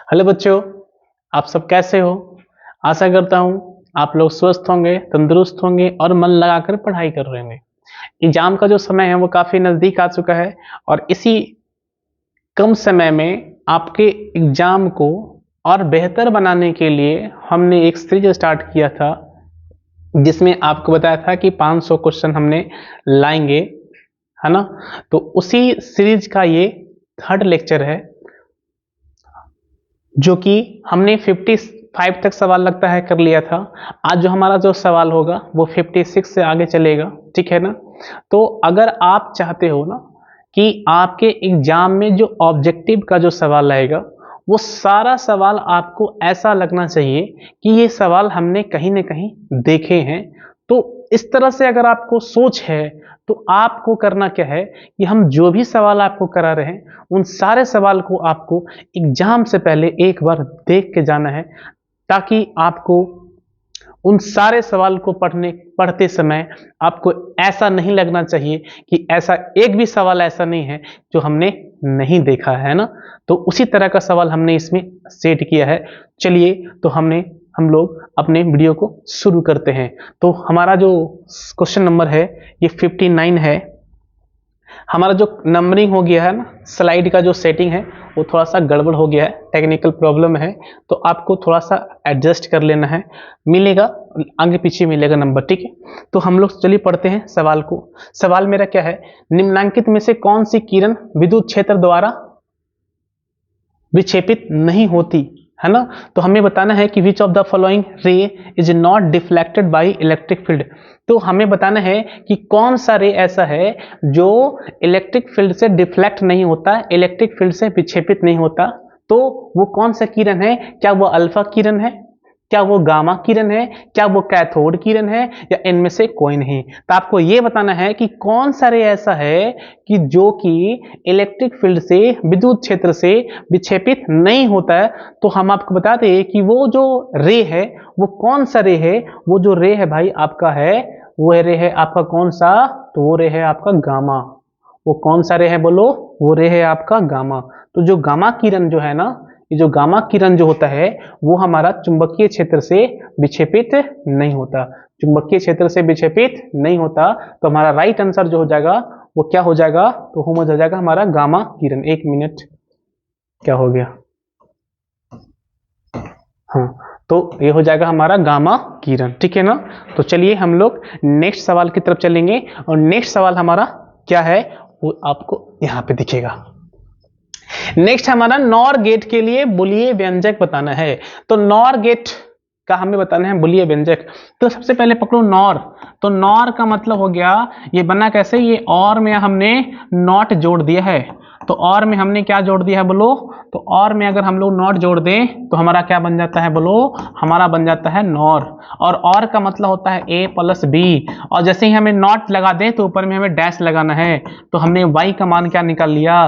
Hello बच्चों, आप सब कैसे हो। आशा करता हूँ आप लोग स्वस्थ होंगे, तंदुरुस्त होंगे और मन लगाकर पढ़ाई कर रहे होंगे। एग्जाम का जो समय है वो काफ़ी नज़दीक आ चुका है और इसी कम समय में आपके एग्जाम को और बेहतर बनाने के लिए हमने एक सीरीज स्टार्ट किया था, जिसमें आपको बताया था कि 500 क्वेश्चन हमने लाएंगे, है ना। तो उसी सीरीज का ये थर्ड लेक्चर है, जो कि हमने 55 तक सवाल लगता है कर लिया था। आज जो हमारा जो सवाल होगा वो 56 से आगे चलेगा, ठीक है ना। तो अगर आप चाहते हो ना कि आपके एग्जाम में जो ऑब्जेक्टिव का जो सवाल आएगा वो सारा सवाल आपको ऐसा लगना चाहिए कि ये सवाल हमने कहीं ना कहीं देखे हैं, तो इस तरह से अगर आपको सोच है तो आपको करना क्या है कि हम जो भी सवाल आपको करा रहे हैं उन सारे सवाल को आपको एग्जाम से पहले एक बार देख के जाना है, ताकि आपको उन सारे सवाल को पढ़ते समय आपको ऐसा नहीं लगना चाहिए कि ऐसा एक भी सवाल ऐसा नहीं है जो हमने नहीं देखा है ना। तो उसी तरह का सवाल हमने इसमें सेट किया है। चलिए तो हम लोग अपने वीडियो को शुरू करते हैं। तो हमारा जो क्वेश्चन नंबर है ये 59 है। हमारा जो नंबरिंग हो गया है ना, स्लाइड का जो सेटिंग है वो थोड़ा सा गड़बड़ हो गया है, टेक्निकल प्रॉब्लम है, तो आपको थोड़ा सा एडजस्ट कर लेना है। मिलेगा आगे पीछे मिलेगा नंबर, ठीक है। तो हम लोग चलिए पढ़ते हैं सवाल को। सवाल मेरा क्या है, निम्नांकित में से कौन सी किरण विद्युत क्षेत्र द्वारा विक्षेपित नहीं होती, है ना। तो हमें बताना है कि विच ऑफ द फॉलोइंग रे is not deflected by electric field. तो हमें बताना है कि कौन सा रे ऐसा है जो इलेक्ट्रिक फील्ड से डिफ्लेक्ट नहीं होता, इलेक्ट्रिक फील्ड से विक्षेपित नहीं होता। तो वो कौन सा किरण है, क्या वो अल्फा किरण है, क्या वो गामा किरण है, क्या वो कैथोड किरण है, या इनमें से कोई नहीं। तो आपको ये बताना है कि कौन सा रे ऐसा है कि जो कि इलेक्ट्रिक फील्ड से, विद्युत क्षेत्र से विक्षेपित नहीं होता है। तो हम आपको बता दें कि वो जो रे है वो कौन सा रे है। वो जो रे है भाई आपका है, वो रे है आपका कौन सा, तो वो रे है आपका गामा। वो कौन सा रे है बोलो, वो रे है आपका गामा। तो जो गामा किरण जो है ना, ये जो गामा किरण जो होता है वो हमारा चुंबकीय क्षेत्र से विक्षेपित नहीं होता, चुंबकीय क्षेत्र से विक्षेपित नहीं होता। तो हमारा राइट आंसर जो हो जाएगा वो क्या हो जाएगा, तो हो जाएगा हमारा गामा किरण। एक मिनट, क्या हो गया, हाँ, तो ये हो जाएगा हमारा गामा किरण, ठीक है ना। तो चलिए हम लोग नेक्स्ट सवाल की तरफ चलेंगे, और नेक्स्ट सवाल हमारा क्या है वो आपको यहाँ पे दिखेगा। नेक्स्ट हमारा नॉर गेट के लिए बुलिये व्यंजक बताना है। तो नॉर गेट का हमें बताना है बुलिये व्यंजक। तो सबसे पहले पकड़ो नॉर। तो नॉर का मतलब हो गया, ये बना कैसे, ये और में हमने नॉट जोड़ दिया है। तो और में हमने क्या जोड़ दिया है बोलो, तो और में अगर हम लोग नॉट जोड़ दें तो हमारा क्या बन जाता है बोलो, हमारा बन जाता है नॉर। और का मतलब होता है ए प्लस बी, और जैसे ही हमें नॉट लगा दें तो ऊपर में हमें डैश लगाना है। तो हमने वाई का मान क्या निकाल लिया,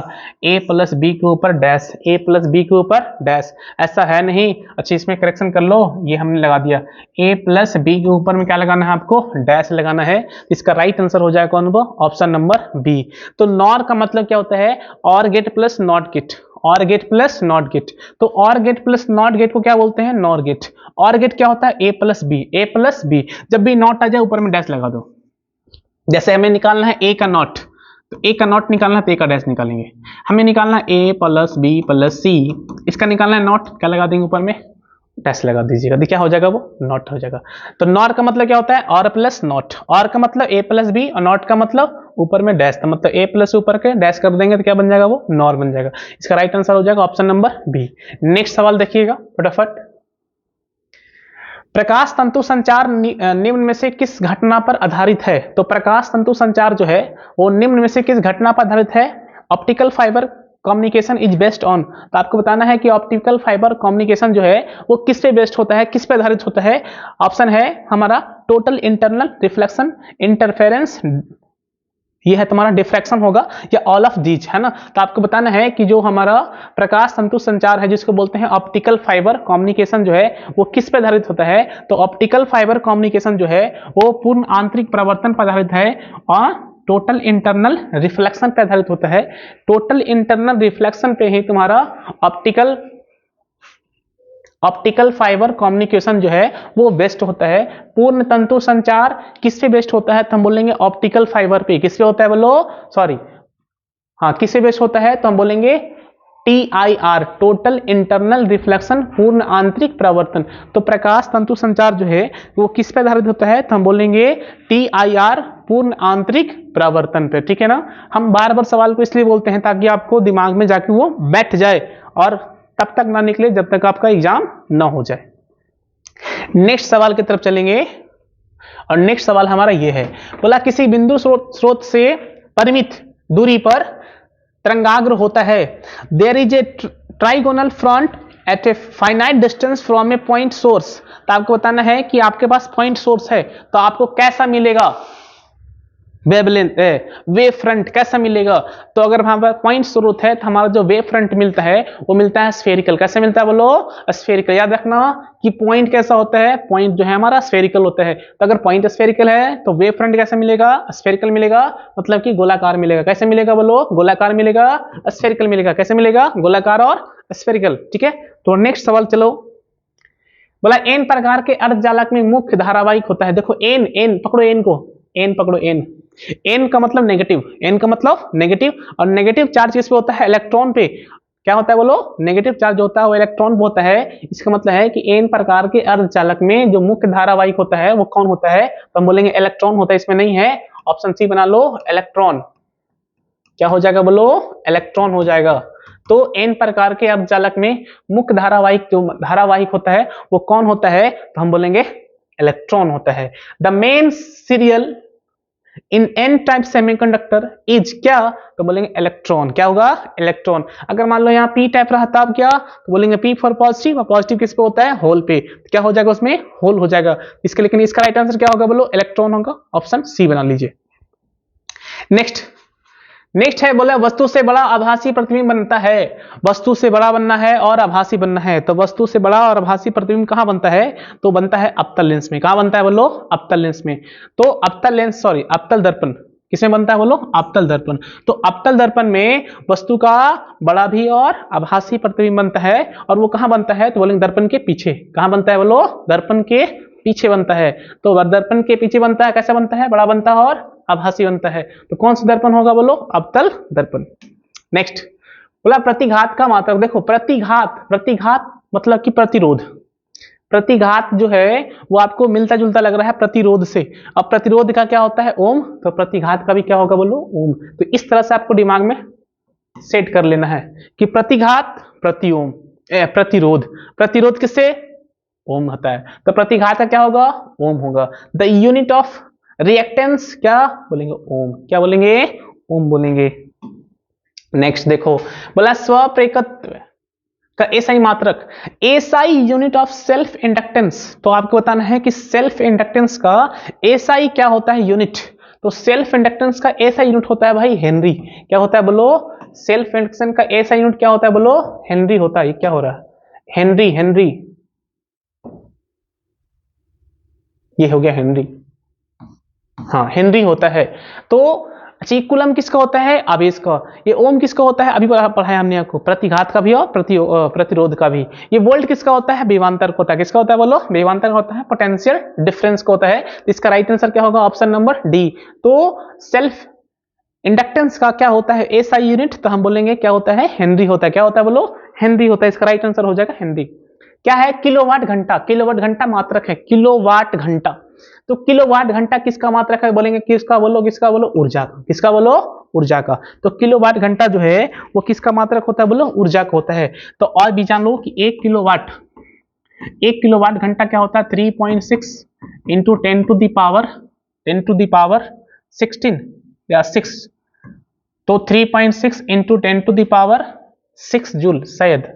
ए प्लस बी के ऊपर डैश, ए प्लस बी के ऊपर डैश। ऐसा है नहीं, अच्छा इसमें करेक्शन कर लो, ये हमने लगा दिया ए प्लस बी के ऊपर में क्या लगाना है आपको, डैश लगाना है। इसका राइट आंसर हो जाएगा कौन, वो ऑप्शन नंबर बी। तो नॉर का मतलब क्या होता है, और गेट प्लस नॉट गेट, और गेट प्लस नॉट गेट। तो और गेट प्लस नॉट गेट को क्या बोलते हैं, नॉर गेट। और गेट क्या होता है, ए प्लस बी, ए प्लस बी। जब भी नॉट आ जाए ऊपर में डैश लगा दो। जैसे हमें निकालना है ए का नॉट, तो ए का नॉट निकालना है तो ए का डैश निकालेंगे। हमें निकालना है ए प्लस बी प्लस सी, इसका निकालना है नॉट, क्या लगा देंगे ऊपर में, डैश लगा दीजिएगा, क्या हो जाएगा वो नॉट हो जाएगा। तो नॉर का मतलब क्या होता है, और प्लस नॉट। और का मतलब ए प्लस बी, और नॉट का मतलब ऊपर में डैश, तो मतलब ए प्लस ऊपर के डैश कर देंगे तो क्या बन जाएगा, वो नॉर बन जाएगा। इसका राइट आंसर हो जाएगा ऑप्शन नंबर बी। नेक्स्ट सवाल देखिएगा फटाफट। प्रकाश तंतु संचार निम्न में से किस घटना पर आधारित है। तो प्रकाश तंतु संचार जो है वो निम्न में से किस घटना पर आधारित है, optical fibre communication is based on. तो आपको बताना है कि ऑप्टिकल फाइबर कम्युनिकेशन जो है वो किस पे बेस्ड होता है, किस पे आधारित होता है। ऑप्शन है हमारा टोटल इंटरनल रिफ्लेक्शन, इंटरफेरेंस, ये है तुम्हारा डिफ्रैक्शन होगा, या ऑल ऑफ दीज, है ना। तो आपको बताना है कि जो हमारा प्रकाश तंतु संचार है जिसको बोलते हैं ऑप्टिकल फाइबर कम्युनिकेशन जो है वो किस पे आधारित होता है। तो ऑप्टिकल फाइबर कम्युनिकेशन जो है वो पूर्ण आंतरिक प्रवर्तन पर आधारित है और टोटल इंटरनल रिफ्लेक्शन पे आधारित होता है। टोटल इंटरनल रिफ्लेक्शन पे ही तुम्हारा ऑप्टिकल ऑप्टिकल फाइबर कम्युनिकेशन जो है वो बेस्ट होता है। पूर्ण तंतु संचार किस पे बेस्ट होता है, तो हम बोलेंगे ऑप्टिकल फाइबर पे। किस पे होता है बोलो, सॉरी, हाँ किस पे बेस्ट होता है, तो हम बोलेंगे TIR, टोटल इंटरनल रिफ्लेक्शन, पूर्ण आंतरिक प्रवर्तन। तो प्रकाश तंतु संचार जो है वो किस पे आधारित होता है, तो हम बोलेंगे TIR, पूर्ण आंतरिक प्रवर्तन पे। ठीक है ना। हम बार बार सवाल को इसलिए बोलते हैं ताकि आपको दिमाग में जाके वो बैठ जाए और तब तक ना निकले जब तक आपका एग्जाम ना हो जाए। नेक्स्ट सवाल की तरफ चलेंगे और नेक्स्ट सवाल हमारा ये है, बोला किसी बिंदु स्रोत से परिमित दूरी पर तरंगाग्र होता है। There is a trigonal front at a finite distance from a point source. तो आपको बताना है कि आपके पास पॉइंट सोर्स है तो आपको कैसा मिलेगा वेवलेंथ, वेव फ्रंट कैसा मिलेगा। तो अगर हमारा पॉइंट स्रोत है तो हमारा जो वेव फ्रंट मिलता है वो मिलता है स्फेरिकल। कैसे मिलता है बोलो, स्फेरिकल। याद रखना कि पॉइंट कैसा होता है, पॉइंट जो है हमारा स्फेरिकल होता है। तो अगर पॉइंट स्फेरिकल है तो वेव फ्रंट कैसा मिलेगा, स्फेरिकल मिलेगा, मतलब कि गोलाकार मिलेगा। कैसे मिलेगा बोलो, गोलाकार मिलेगा, स्फेरिकल मिलेगा। कैसे मिलेगा, गोलाकार और स्फेरिकल। ठीक है। तो नेक्स्ट सवाल चलो, बोला एन प्रकार के अर्धचालक में मुख्य धारावाहिक होता है। देखो एन, एन पकड़ो, एन को, एन पकड़ो, एन, एन का मतलब नेगेटिव, एन का मतलब नेगेटिव। और नेगेटिव चार्ज किस पे होता है, इलेक्ट्रॉन पे। क्या होता है बोलो, नेगेटिव चार्ज होता है वो इलेक्ट्रॉन पे होता है। इसका मतलब है कि एन प्रकार के अर्धचालक में जो मुख्य धारावाहिक होता है वो कौन होता है, तो हम बोलेंगे इलेक्ट्रॉन होता है। इसमें नहीं है, ऑप्शन सी बना लो, इलेक्ट्रॉन। क्या हो जाएगा बोलो, इलेक्ट्रॉन हो जाएगा। तो एन प्रकार के अर्धचालक में मुख्य धारावाहिक जो धारावाहिक होता है वो कौन होता है, तो हम बोलेंगे इलेक्ट्रॉन होता है। The main serial in an type semiconductor is क्या, तो बोलेंगे इलेक्ट्रॉन। क्या होगा, इलेक्ट्रॉन। अगर मान लो यहाँ पी टाइप रहा तब क्या, तो बोलेंगे पी फॉर पॉजिटिव, और पॉजिटिव किस पे होता है, होल पे। तो क्या हो जाएगा उसमें, होल हो जाएगा। इसके लेकिन इसका राइट आंसर क्या होगा बोलो, इलेक्ट्रॉन होगा। ऑप्शन सी बना लीजिए। नेक्स्ट है, बोला वस्तु से बड़ा आभासी प्रतिबिंब बनता है। वस्तु से बड़ा बनना है और आभासी बनना है, तो वस्तु से बड़ा और आभासी प्रतिबिंब कहां बनता है, तो बनता है अवतल लेंस में। कहां बनता है बोलो, अवतल लेंस में। तो अवतल लेंस, सॉरी अवतल दर्पण किसमें बनता है बोलो, अवतल दर्पण। तो अवतल दर्पण में वस्तु का बड़ा भी और आभासी प्रतिबिंब बनता है, और वो कहां बनता है, तो बोलेंगे दर्पण के पीछे। कहां बनता है बोलो, दर्पण के पीछे बनता है। तो दर्पण के पीछे बनता है, कैसा बनता है, बड़ा बनता है और आभासी बनता है। तो कौन सा दर्पण होगा बोलो, अवतल दर्पण। नेक्स्ट बोला प्रतिघात का मात्रक। देखो प्रतिघात, प्रतिघात मतलब कि प्रतिरोध। प्रतिघात जो है वो आपको मिलता जुलता लग रहा है प्रतिरोध से। अब प्रतिरोध का क्या होता है, ओम। तो प्रतिघात का भी क्या होगा बोलो, ओम। तो इस तरह से आपको दिमाग में सेट कर लेना है कि प्रतिघात प्रति ओम, प्रतिरोध, प्रतिरोध किससे, ओम होता है। तो प्रतिघात का क्या होगा, ओम होगा। द यूनिट ऑफ रिएक्टेंस क्या बोलेंगे, ओम। क्या बोलेंगे, ओम बोलेंगे। नेक्स्ट देखो, बोला स्वप्रेरकत्व का एसआई मात्रक, SI unit of self inductance. तो आपको बताना है कि सेल्फ इंडक्टेंस का एसआई क्या होता है, यूनिट। तो सेल्फ इंडक्टेंस का एसआई यूनिट होता है भाई हेनरी। क्या होता है बोलो, सेल्फ इंडक्टेंस का एसआई यूनिट क्या होता है बोलो, हेनरी होता है। ये क्या हो रहा है, हेनरी, हेनरी, ये हो गया हेनरी, हाँ हेनरी होता है। तो अच्छा ये कूलम किसका होता है, आवेश का। ये ओम किसका होता है, अभी पढ़ाया हमने आपको, प्रतिघात का भी और प्रतिरोध का भी। ये वोल्ट किसका होता है, विभवांतर होता है। किसका होता है बोलो, विभवांतर होता है, पोटेंशियल डिफरेंस का होता है। इसका राइट आंसर क्या होगा, ऑप्शन नंबर डी। तो सेल्फ इंडक्टेंस का क्या होता है, एसआई यूनिट, तो हम बोलेंगे क्या होता है, हेनरी होता है। क्या होता है बोलो, हेनरी होता है। इसका राइट आंसर हो जाएगा हेनरी। क्या है, किलोवाट घंटा। किलोवाट घंटा मात्रक है, किलोवाट घंटा। तो किलोवाट घंटा किसका मात्रक है, बोलेंगे किसका बोलो, किसका बोलो, ऊर्जा का। किसका बोलो, ऊर्जा का। तो किलोवाट घंटा जो है वो किसका मात्रक होता है बोलो, ऊर्जा का होता है। तो और भी जान लो कि 1 किलोवाट, 1 किलोवाट घंटा क्या होता है, 3.6 इंटू 10 टू दी पावर 16 या 6। तो 3.6 into 10 to the power 6 joule शायद।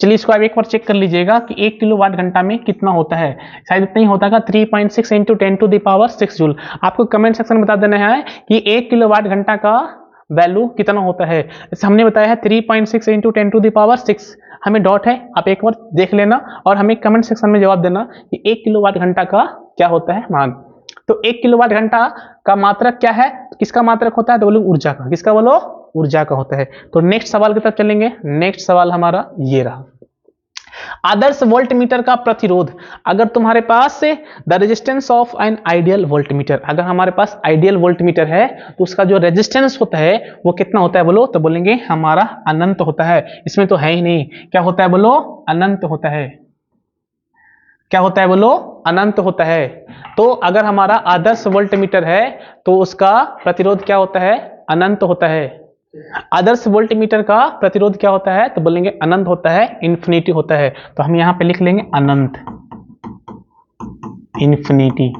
चलिए इसको आप एक बार चेक कर लीजिएगा कि 1 किलोवाट घंटा में कितना होता है। शायद इतना ही होता है, 3.6 into 10 to the power 6 joule. आपको कमेंट सेक्शन में बता देना है कि 1 किलोवाट घंटा का वैल्यू कितना होता है। जैसे हमने बताया है 3.6 इंटू 10 टू दी पावर 6। हमें डॉट है, आप एक बार देख लेना और हमें कमेंट सेक्शन में जवाब देना कि 1 किलोवाट घंटा का क्या होता है मान। तो 1 किलोवाट घंटा का मात्रक क्या है, किसका मात्रक होता है, तो बोलो ऊर्जा का। किसका बोलो, ऊर्जा का होता है। तो नेक्स्ट सवाल की तरफ चलेंगे। नेक्स्ट सवाल हमारा ये रहा, आदर्श वोल्टमीटर का प्रतिरोध, अगर तुम्हारे पास the resistance of an ideal voltmeter, अगर हमारे पास आइडियल वोल्टमीटर है तो उसका जो रेजिस्टेंस होता है वो कितना होता है बोलो, तो बोलेंगे हमारा अनंत होता है। इसमें तो है ही नहीं, क्या होता है बोलो, अनंत होता है। क्या होता है बोलो, अनंत होता है। तो अगर हमारा आदर्श वोल्टमीटर है तो उसका प्रतिरोध क्या होता है, अनंत होता है। आदर्श वोल्टमीटर का प्रतिरोध क्या होता है, तो बोलेंगे अनंत होता है, इन्फिनिटी होता है। तो हम यहां पे लिख लेंगे अनंत, इन्फिनिटी।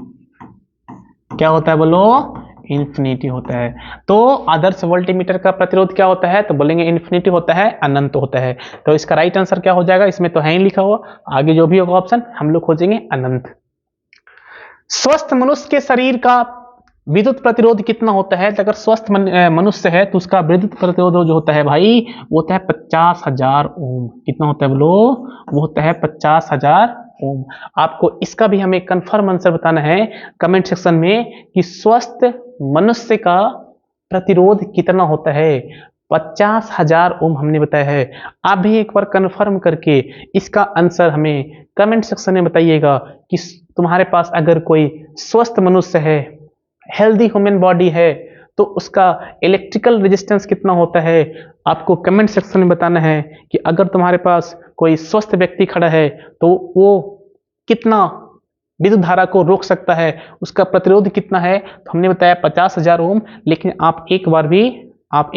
क्या होता है बोलो, इन्फिनिटी होता है। तो आदर्श वोल्टमीटर का प्रतिरोध क्या होता है, तो बोलेंगे इन्फिनिटी होता है, अनंत होता है। तो इसका राइट आंसर क्या हो जाएगा, इसमें तो है ही लिखा हुआ, आगे जो भी होगा ऑप्शन हम लोग खोजेंगे अनंत। स्वस्थ मनुष्य के शरीर का विद्युत प्रतिरोध कितना होता है, तो अगर स्वस्थ मनुष्य है तो उसका विद्युत प्रतिरोध जो होता है भाई वो होता है 50,000 ओम। कितना होता है बोलो, वो होता है 50,000 ओम। आपको इसका भी हमें कंफर्म आंसर बताना है कमेंट सेक्शन में कि स्वस्थ मनुष्य का प्रतिरोध कितना होता है। 50,000 ओम हमने बताया है। आप भी एक बार कंफर्म करके इसका आंसर हमें कमेंट सेक्शन में बताइएगा कि तुम्हारे पास अगर कोई स्वस्थ मनुष्य है, हेल्दी ह्यूमन बॉडी है, तो उसका इलेक्ट्रिकल रेजिस्टेंस कितना होता है। आपको कमेंट सेक्शन में बताना है कि अगर तुम्हारे पास कोई स्वस्थ व्यक्ति खड़ा है तो वो कितना विद्युत धारा को रोक सकता है, उसका प्रतिरोध कितना है। तो हमने बताया 50,000 ओम, लेकिन आप एक बार आप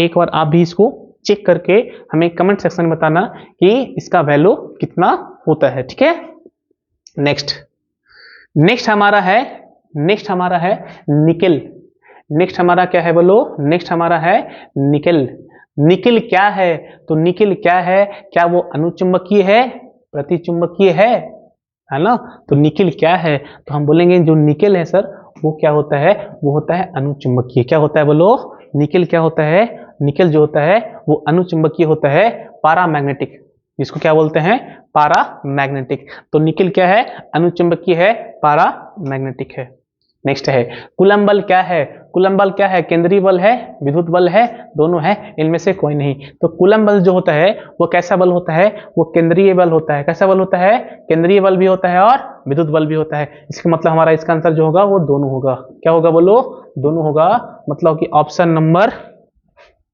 भी इसको चेक करके हमें कमेंट सेक्शन में बताना कि इसका वैल्यू कितना होता है। ठीक है, नेक्स्ट हमारा है निकेल। नेक्स्ट हमारा क्या है बोलो, नेक्स्ट हमारा है निकेल। निकेल क्या है, तो निकेल क्या है, क्या वो अनुचुंबकीय है, प्रतिचुंबकीय है ना। तो निकेल क्या है, तो हम बोलेंगे जो निकेल है सर वो क्या होता है, वो होता है अनुचुंबकीय। क्या होता है बोलो, निकेल क्या होता है, निकेल जो होता है वो अनुचुंबकीय होता है, पैरामैग्नेटिक, जिसको क्या बोलते हैं, पैरामैग्नेटिक। तो निकेल क्या है, अनुचुंबकीय है, पैरामैग्नेटिक है। नेक्स्ट है कूलम्ब बल। क्या है, कूलम्ब बल क्या है, केंद्रीय बल है, विद्युत बल है, दोनों है, इनमें से कोई नहीं। तो कूलम्ब बल जो होता है वो कैसा बल होता है, वो केंद्रीय बल होता है। कैसा बल होता है, केंद्रीय बल भी होता है और विद्युत बल भी होता है। इसका मतलब हमारा इसका आंसर जो होगा वो दोनों होगा। क्या होगा बोलो, दोनों होगा। मतलब कि ऑप्शन नंबर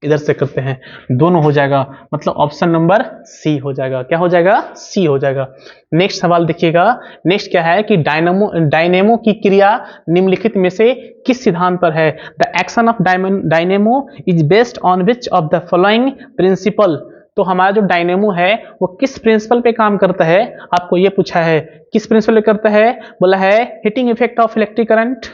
इधर से करते हैं, दोनों हो जाएगा, मतलब ऑप्शन नंबर सी हो जाएगा। क्या हो जाएगा, सी हो जाएगा। नेक्स्ट सवाल देखिएगा, नेक्स्ट क्या है कि डायनेमो की क्रिया निम्नलिखित में से किस सिद्धांत पर है। The action of dynamo is based on which of the following principle. तो हमारा जो डायनेमो है वो किस प्रिंसिपल पे काम करता है, आपको ये पूछा है किस प्रिंसिपल पे करता है। बोला है heating effect of electric current,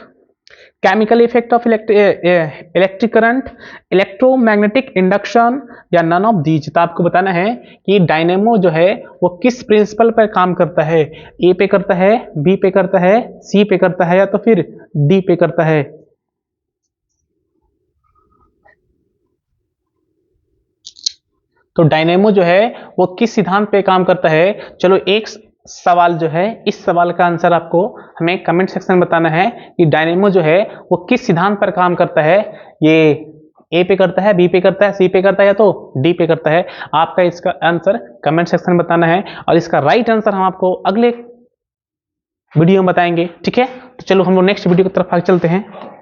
chemical effect of electric current, electromagnetic induction या नन ऑफ दीज। तो आपको बताना है कि डायनेमो जो है वो किस प्रिंसिपल पर काम करता है। ए पे करता है, बी पे करता है, सी पे करता है या तो फिर डी पे करता है। तो डायनेमो जो है वो किस सिद्धांत पे काम करता है। चलो एक सवाल जो है, इस सवाल का आंसर आपको हमें कमेंट सेक्शन में बताना है कि डायनेमो जो है वो किस सिद्धांत पर काम करता है। ये ए पे करता है, बी पे करता है, सी पे करता है या तो डी पे करता है। आपका इसका आंसर कमेंट सेक्शन में बताना है और इसका राइट आंसर हम आपको अगले वीडियो में बताएंगे। ठीक है, तो चलो हम लोग नेक्स्ट वीडियो की तरफ आगे चलते हैं।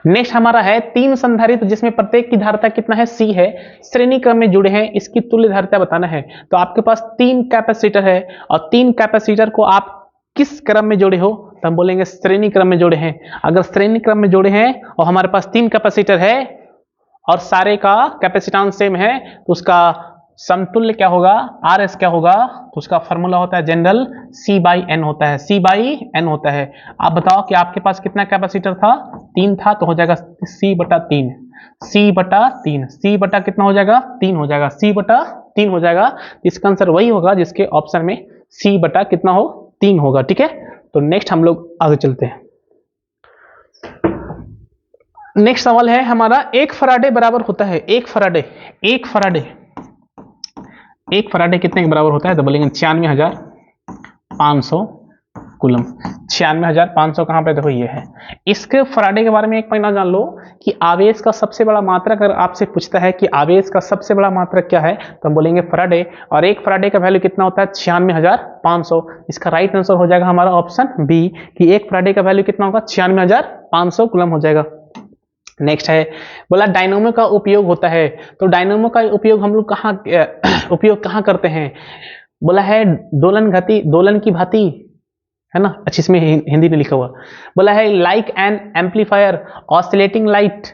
नेक्स्ट हमारा है 3 संधारित्र जिसमें प्रत्येक की धारिता कितना है, सी है, श्रेणी क्रम में जुड़े हैं, इसकी तुल्य धारिता बताना है। तो आपके पास 3 कैपेसिटर है और 3 कैपेसिटर को आप किस क्रम में जोड़े हो, तो हम बोलेंगे श्रेणी क्रम में जोड़े हैं। अगर श्रेणी क्रम में जोड़े हैं और हमारे पास 3 कैपेसिटर है और सारे का कैपेसिटेंस सेम है तो उसका समतुल्य क्या होगा, आर एस क्या होगा, तो उसका फॉर्मूला होता है जनरल सी बाई एन होता है, सी बाई एन होता है। आप बताओ कि आपके पास कितना कैपेसिटर था, 3 था, तो हो जाएगा सी बटा 3, सी बटा 3, सी बटा कितना हो जाएगा, 3 हो जाएगा, सी बटा 3 हो जाएगा। इसका आंसर वही होगा जिसके ऑप्शन में सी बटा कितना हो, 3 होगा। ठीक है, तो नेक्स्ट हम लोग आगे चलते हैं। नेक्स्ट सवाल है हमारा 1 फराडे बराबर होता है, 1 फराडे कितने के बराबर होता है, तो बोलेंगे 96,500 कूलम। 96,500 कहाँ पे, देखो ये है। इसके फराडे के बारे में एक पॉइंट जान लो कि आवेश का सबसे बड़ा मात्रक, अगर आपसे पूछता है कि आवेश का सबसे बड़ा मात्रक क्या है, तो हम बोलेंगे फराडे। और एक फराडे का वैल्यू कितना होता है, 96,500। इसका राइट आंसर हो जाएगा हमारा ऑप्शन बी कि एक फराडे का वैल्यू कितना होगा, 96,500 कूलम हो जाएगा। नेक्स्ट है, बोला डायनेमो का उपयोग होता है। तो डायनेमो का उपयोग हम लोग कहाँ करते हैं, बोला है दोलन की भांति, है ना, अच्छी इसमें हिंदी में लिखा हुआ। बोला है like an amplifier, oscillating light,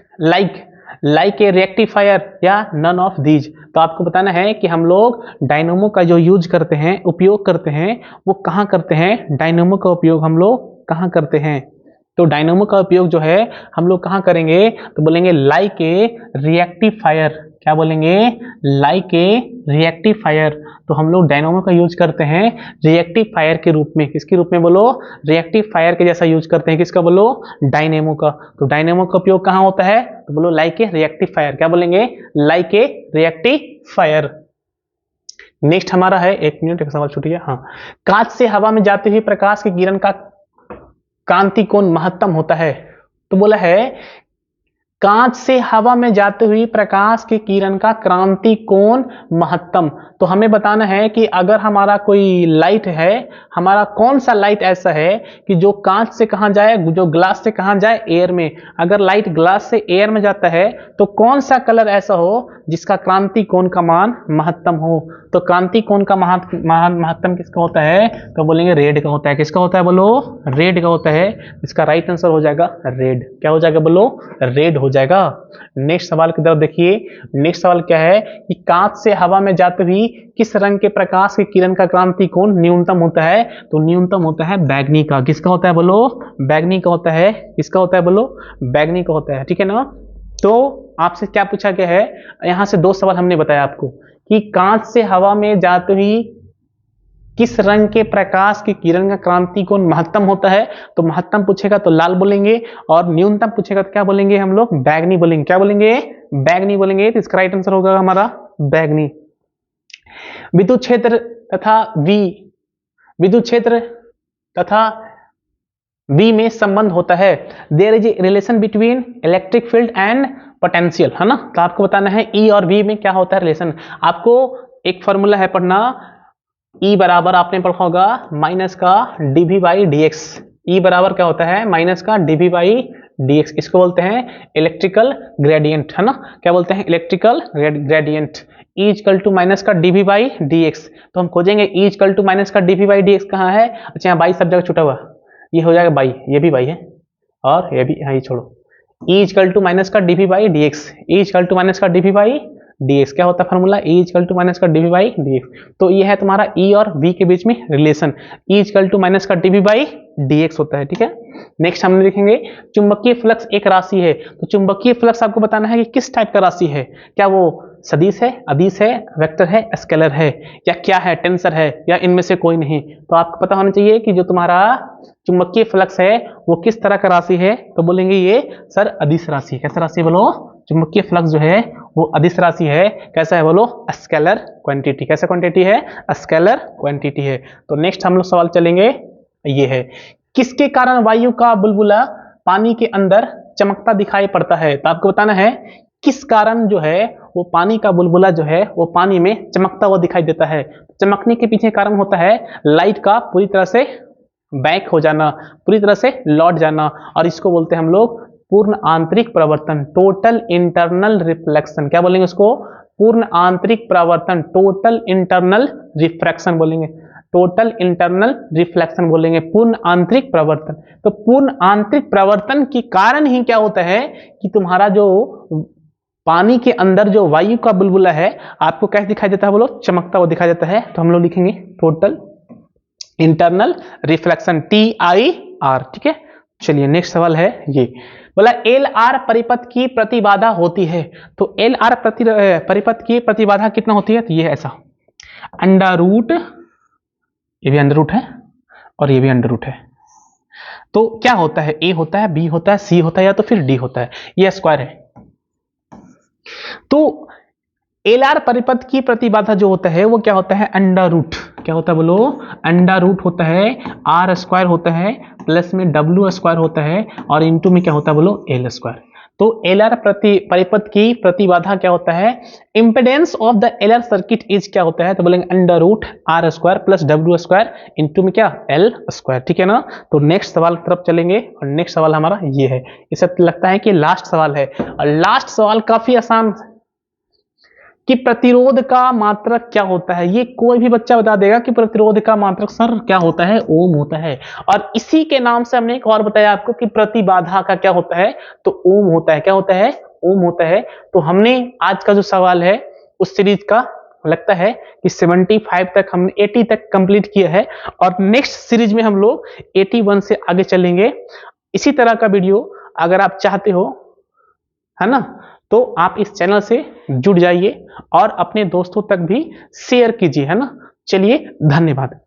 like a rectifier, या नन ऑफ दीज। तो आपको बताना है कि हम लोग डायनेमो का जो यूज करते हैं, उपयोग करते हैं, वो कहाँ करते हैं, डायनेमो का उपयोग हम लोग कहाँ करते हैं। तो डायनेमो का उपयोग जो है हम लोग कहाँ करेंगे, तो बोलेंगे लाइक ए रिएक्टिफायर। क्या बोलेंगे, लाइक ए रिएक्टिफायर। तो हम लोग डायनेमो का यूज करते हैं रिएक्टिफायर के रूप में। किसके रूप में, बोलो, रिएक्टिफायर के जैसा यूज करते हैं। किसका, बोलो, डायनेमो का। तो डायनेमो का उपयोग कहाँ होता है, तो बोलो लाइक ए रिएक्टिफायर। क्या बोलेंगे, लाइक ए रिएक्टिफायर। नेक्स्ट हमारा है, एक मिनट, एक सवाल छूट गया। हाँ, कांच से हवा में जाते हुए प्रकाश के किरण का क्रांति कोण महत्तम होता है। तो बोला है कांच से हवा में जाते हुए प्रकाश की किरण का क्रांति कोण महत्तम। तो हमें बताना है कि अगर हमारा कोई लाइट है, हमारा कौन सा लाइट ऐसा है कि जो कांच से कहां जाए, जो ग्लास से कहां जाए, एयर में। अगर लाइट ग्लास से एयर में जाता है तो कौन सा कलर ऐसा हो जिसका क्रांति कोण का मान महत्तम हो। तो क्रांति कोण का महत्तम किसका होता है, तो बोलेंगे रेड का होता है। किसका होता है, बोलो, रेड का होता है। इसका राइट आंसर हो जाएगा रेड। क्या हो जाएगा, बोलो, रेड हो जाएगा। नेक्स्ट सवाल की तरफ देखिए। नेक्स्ट सवाल क्या है कि कांच से हवा में जाते हुए किस रंग के प्रकाश की किरण का क्रांति कोण न्यूनतम होता है। तो न्यूनतम होता है बैगनी का। किसका होता है, बोलो, बैगनी का होता है। किसका होता है, बोलो, बैगनी का होता है। ठीक है ना। तो आपसे क्या पूछा गया है, यहां से दो सवाल हमने बताया आपको कि कांच से हवा में जाते हुए किस रंग के प्रकाश की किरण का क्रांति कोण महत्तम होता है। तो महत्तम पूछेगा तो लाल बोलेंगे, और न्यूनतम पूछेगा तो क्या बोलेंगे हम लोग, बैगनी बोलेंगे। क्या बोलेंगे, बैगनी बोलेंगे। तो इसका राइट आंसर होगा हमारा बैगनी। विद्युत क्षेत्र तथा V में संबंध होता है। There is a relation between electric field and potential, है ना। तो आपको बताना है E और V में क्या होता है रिलेशन। आपको एक फॉर्मूला है पढ़ना, E बराबर आपने पढ़ा होगा माइनस का dV/dx। E बराबर क्या होता है, माइनस का dV/dx। इसको बोलते हैं इलेक्ट्रिकल ग्रेडियंट, है ना। क्या बोलते हैं, electrical gradient. E equal to minus का dV/dx। तो हम खोजेंगे E इक्वल टू माइनस का dV/dx कहाँ है। अच्छा, यहाँ बाई सब जगह छुटा हुआ, ये हो जाएगा बाई, ये भी बाई है, और ये भी, हाँ ये छोड़ो। E इक्वल टू माइनस का dV/dx। E equal to minus का dV/dx क्या होता है formula, E equal to minus का dV/dx। तो ये है तुम्हारा E और V के बीच में relation, E equal to minus का dV/dx होता है। ठीक है। नेक्स्ट हम देखेंगे चुंबकीय फ्लक्स एक राशि है। तो चुंबकीय फ्लक्स आपको बताना है कि किस टाइप का राशि है। क्या वो सदिश है, अदिश है, वेक्टर है, स्केलर है, या क्या है, टेंसर है, या इनमें से कोई नहीं। तो आपको पता होना चाहिए कि जो तुम्हारा चुंबकीय फ्लक्स है वो किस तरह का राशि है। तो बोलेंगे ये सर अदिश राशि। कैसा राशि, बोलो, चुंबकीय फ्लक्स जो है वो अदिश राशि है। कैसा है, बोलो, स्केलर क्वांटिटी। कैसा क्वांटिटी है, स्केलर क्वांटिटी है। तो नेक्स्ट हम लोग सवाल चलेंगे, ये है किसके कारण वायु का बुलबुला पानी के अंदर चमकता दिखाई पड़ता है। तो आपको बताना है किस कारण जो है वो पानी का बुलबुला जो है वो पानी में चमकता हुआ दिखाई देता है। चमकने के पीछे कारण होता है लाइट का पूरी तरह से बैक हो जाना, पूरी तरह से लौट जाना, और इसको बोलते हैं हम लोग पूर्ण आंतरिक प्रवर्तन, टोटल इंटरनल रिफ्लेक्शन। क्या बोलेंगे उसको, पूर्ण आंतरिक प्रवर्तन, टोटल इंटरनल रिफ्रैक्शन बोलेंगे, टोटल इंटरनल रिफ्लेक्शन बोलेंगे, पूर्ण आंतरिक प्रवर्तन। तो पूर्ण आंतरिक प्रवर्तन के कारण ही क्या होता है कि तुम्हारा जो पानी के अंदर जो वायु का बुलबुला है आपको कैसे दिखाई देता है, बोलो, चमकता हुआ दिखाई देता है। तो हम लोग लिखेंगे टोटल इंटरनल रिफ्लेक्शन, TIR। ठीक है। चलिए नेक्स्ट सवाल है, ये बोला LR परिपथ की प्रतिबाधा होती है। तो LR परिपथ की प्रतिबाधा कितना होती है, तो ये है ऐसा, अंडर रूट, ये भी अंडर रूट है और ये भी अंडर रूट है। तो क्या होता है, A होता है, B होता है, C होता है, या तो फिर D होता है, ये स्क्वायर है। तो LR परिपथ की प्रतिबाधा जो होता है वो क्या होता है, अंडर रूट, क्या होता है बोलो, अंडर रूट होता है, आर स्क्वायर होता है, प्लस में डब्ल्यू स्क्वायर होता है, और इंटू में क्या होता है बोलो, एल स्क्वायर। तो एलआर परिपथ की प्रतिबाधा क्या होता है, impedance of the LR circuit is क्या होता है, तो बोलेंगे under root R square plus W square into में क्या, एल स्क्वायर। ठीक है ना। तो नेक्स्ट सवाल की तरफ चलेंगे, और नेक्स्ट सवाल हमारा ये है। इसे लगता है कि लास्ट सवाल है, और लास्ट सवाल काफी आसान कि प्रतिरोध का मात्रक क्या होता है। ये कोई भी बच्चा बता देगा कि प्रतिरोध का मात्रक सर क्या होता है, ओम होता है। और इसी के नाम से हमने एक और बताया आपको कि प्रतिबाधा का क्या होता है, तो ओम होता है। क्या होता है, ओम होता है। तो हमने आज का जो सवाल है उस सीरीज का लगता है कि 75 तक, हमने 80 तक कंप्लीट किया है, और नेक्स्ट सीरीज में हम लोग 81 से आगे चलेंगे। इसी तरह का वीडियो अगर आप चाहते हो, है ना, तो आप इस चैनल से जुड़ जाइए और अपने दोस्तों तक भी शेयर कीजिए, है ना। चलिए, धन्यवाद।